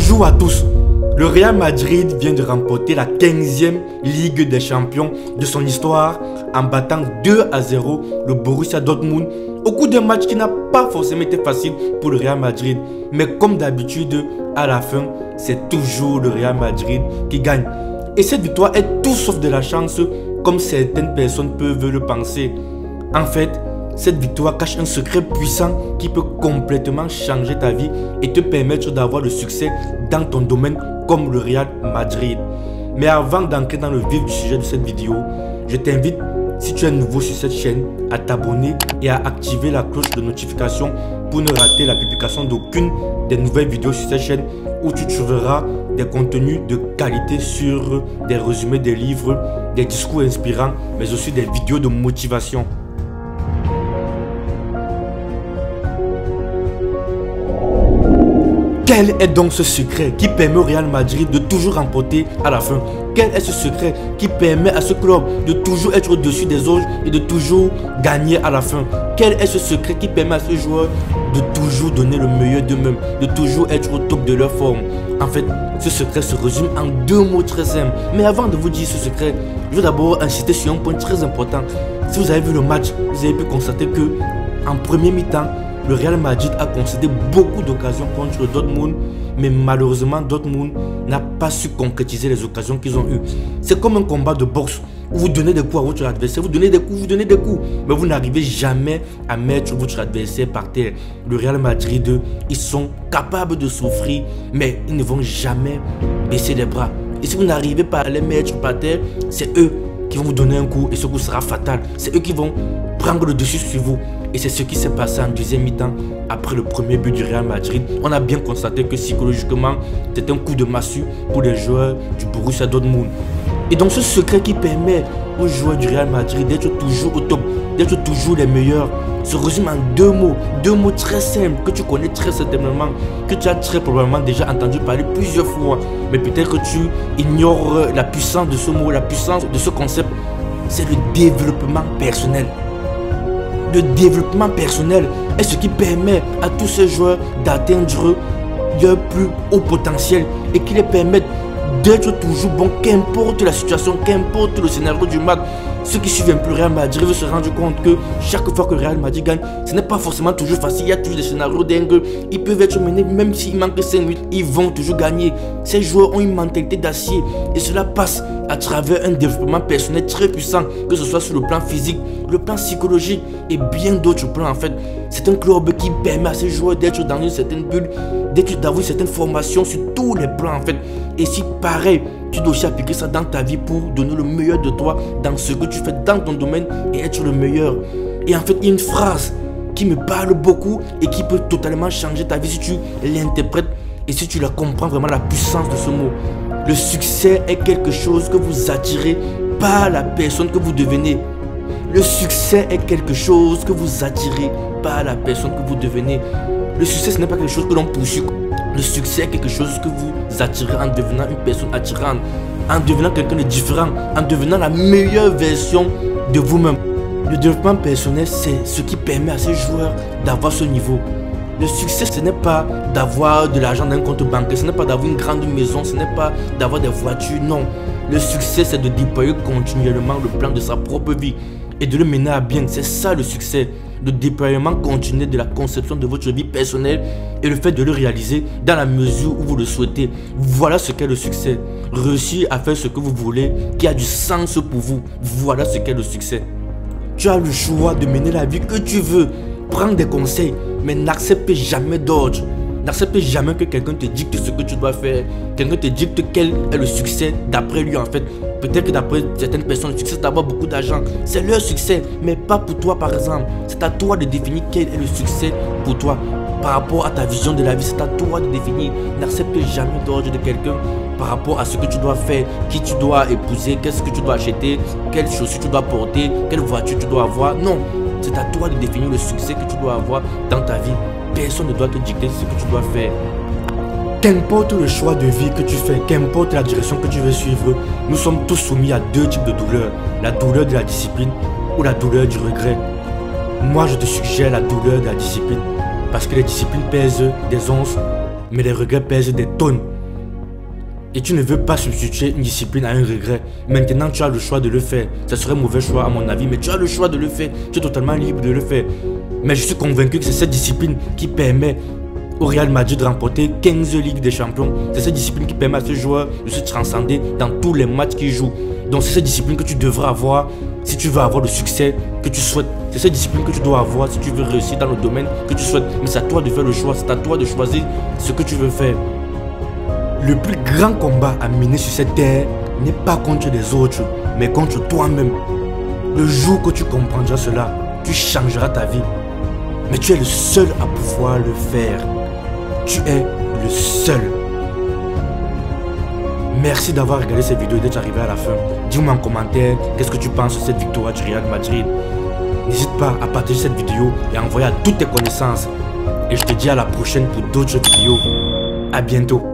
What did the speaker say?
Bonjour à tous. Le Real Madrid vient de remporter la 15e Ligue des Champions de son histoire en battant 2-0 le Borussia Dortmund au cours d'un match qui n'a pas forcément été facile pour le Real Madrid. Mais comme d'habitude, à la fin, c'est toujours le Real Madrid qui gagne. Et cette victoire est tout sauf de la chance, comme certaines personnes peuvent le penser. En fait, cette victoire cache un secret puissant qui peut complètement changer ta vie et te permettre d'avoir le succès dans ton domaine comme le Real Madrid. Mais avant d'entrer dans le vif du sujet de cette vidéo, je t'invite, si tu es nouveau sur cette chaîne, à t'abonner et à activer la cloche de notification pour ne rater la publication d'aucune des nouvelles vidéos sur cette chaîne où tu trouveras des contenus de qualité sur des résumés des livres, des discours inspirants, mais aussi des vidéos de motivation. Quel est donc ce secret qui permet au Real Madrid de toujours remporter à la fin? Quel est ce secret qui permet à ce club de toujours être au-dessus des autres et de toujours gagner à la fin? Quel est ce secret qui permet à ces joueurs de toujours donner le meilleur d'eux-mêmes, de toujours être au top de leur forme? En fait, ce secret se résume en deux mots très simples. Mais avant de vous dire ce secret, je veux d'abord insister sur un point très important. Si vous avez vu le match, vous avez pu constater que en premier mi-temps, le Real Madrid a concédé beaucoup d'occasions contre le Dortmund, mais malheureusement Dortmund n'a pas su concrétiser les occasions qu'ils ont eues. C'est comme un combat de boxe où vous donnez des coups à votre adversaire, vous donnez des coups, mais vous n'arrivez jamais à mettre votre adversaire par terre. Le Real Madrid, ils sont capables de souffrir, mais ils ne vont jamais baisser les bras. Et si vous n'arrivez pas à les mettre par terre, c'est eux qui vont vous donner un coup et ce coup sera fatal. C'est eux qui vont prendre le dessus sur vous. Et c'est ce qui s'est passé en deuxième mi-temps après le premier but du Real Madrid. On a bien constaté que psychologiquement, c'était un coup de massue pour les joueurs du Borussia Dortmund. Et donc ce secret qui permet aux joueurs du Real Madrid d'être toujours au top, d'être toujours les meilleurs, se résume en deux mots très simples que tu connais très certainement, que tu as très probablement déjà entendu parler plusieurs fois. Mais peut-être que tu ignores la puissance de ce mot, la puissance de ce concept. C'est le développement personnel. Le développement personnel est ce qui permet à tous ces joueurs d'atteindre leur plus haut potentiel et qui les permettent d'être toujours bons, qu'importe la situation, qu'importe le scénario du match. Ceux qui suivent un peu le Real Madrid vont se rendre compte que chaque fois que le Real Madrid gagne, ce n'est pas forcément toujours facile. Il y a toujours des scénarios dingues. Ils peuvent être menés, même s'il manque 5 minutes, ils vont toujours gagner. Ces joueurs ont une mentalité d'acier et cela passe à travers un développement personnel très puissant, que ce soit sur le plan physique, le plan psychologique et bien d'autres plans en fait. C'est un club qui permet à ces joueurs d'être dans une certaine bulle, d'avoir une certaine formation sur tous les plans en fait. Et si pareil, tu dois aussi appliquer ça dans ta vie pour donner le meilleur de toi dans ce que tu fais dans ton domaine et être le meilleur. Et en fait, il y a une phrase qui me parle beaucoup et qui peut totalement changer ta vie si tu l'interprètes et si tu la comprends vraiment la puissance de ce mot. Le succès est quelque chose que vous attirez par la personne que vous devenez. Le succès est quelque chose que vous attirez par la personne que vous devenez. Le succès, ce n'est pas quelque chose que l'on poursuit. Le succès est quelque chose que vous attirez en devenant une personne attirante, en devenant quelqu'un de différent, en devenant la meilleure version de vous-même. Le développement personnel, c'est ce qui permet à ces joueurs d'avoir ce niveau. Le succès, ce n'est pas d'avoir de l'argent dans un compte bancaire, ce n'est pas d'avoir une grande maison, ce n'est pas d'avoir des voitures, non. Le succès, c'est de déployer continuellement le plan de sa propre vie et de le mener à bien. C'est ça le succès. Le déploiement continu de la conception de votre vie personnelle et le fait de le réaliser dans la mesure où vous le souhaitez. Voilà ce qu'est le succès. Réussir à faire ce que vous voulez, qui a du sens pour vous. Voilà ce qu'est le succès. Tu as le choix de mener la vie que tu veux. Prends des conseils, mais n'accepte jamais d'ordre. N'accepte jamais que quelqu'un te dicte ce que tu dois faire. Quelqu'un te dicte quel est le succès d'après lui en fait. Peut-être que d'après certaines personnes, le succès c'est d'avoir beaucoup d'argent. C'est leur succès, mais pas pour toi par exemple. C'est à toi de définir quel est le succès pour toi. Par rapport à ta vision de la vie, c'est à toi de définir. N'accepte jamais d'ordre de quelqu'un par rapport à ce que tu dois faire, qui tu dois épouser, qu'est-ce que tu dois acheter, quelles chaussures tu dois porter, quelle voiture tu dois avoir. Non, c'est à toi de définir le succès que tu dois avoir dans ta vie. Personne ne doit te dicter ce que tu dois faire. Qu'importe le choix de vie que tu fais, qu'importe la direction que tu veux suivre, nous sommes tous soumis à deux types de douleurs. La douleur de la discipline ou la douleur du regret. Moi, je te suggère la douleur de la discipline. Parce que les disciplines pèsent des onces, mais les regrets pèsent des tonnes. et tu ne veux pas substituer une discipline à un regret. Maintenant, tu as le choix de le faire. Ce serait un mauvais choix à mon avis, mais tu as le choix de le faire. Tu es totalement libre de le faire. Mais je suis convaincu que c'est cette discipline qui permet au Real Madrid de remporter 15 Ligues des Champions. C'est cette discipline qui permet à ce joueur de se transcender dans tous les matchs qu'il joue. Donc c'est cette discipline que tu devras avoir si tu veux avoir le succès que tu souhaites. C'est cette discipline que tu dois avoir si tu veux réussir dans le domaine que tu souhaites. Mais c'est à toi de faire le choix, c'est à toi de choisir ce que tu veux faire. Le plus grand combat à mener sur cette terre n'est pas contre les autres, mais contre toi-même. Le jour que tu comprendras cela, tu changeras ta vie. Mais tu es le seul à pouvoir le faire. Tu es le seul. Merci d'avoir regardé cette vidéo et d'être arrivé à la fin. Dis-moi en commentaire qu'est-ce que tu penses de cette victoire du Real Madrid. N'hésite pas à partager cette vidéo et à envoyer à toutes tes connaissances. Et je te dis à la prochaine pour d'autres vidéos. À bientôt.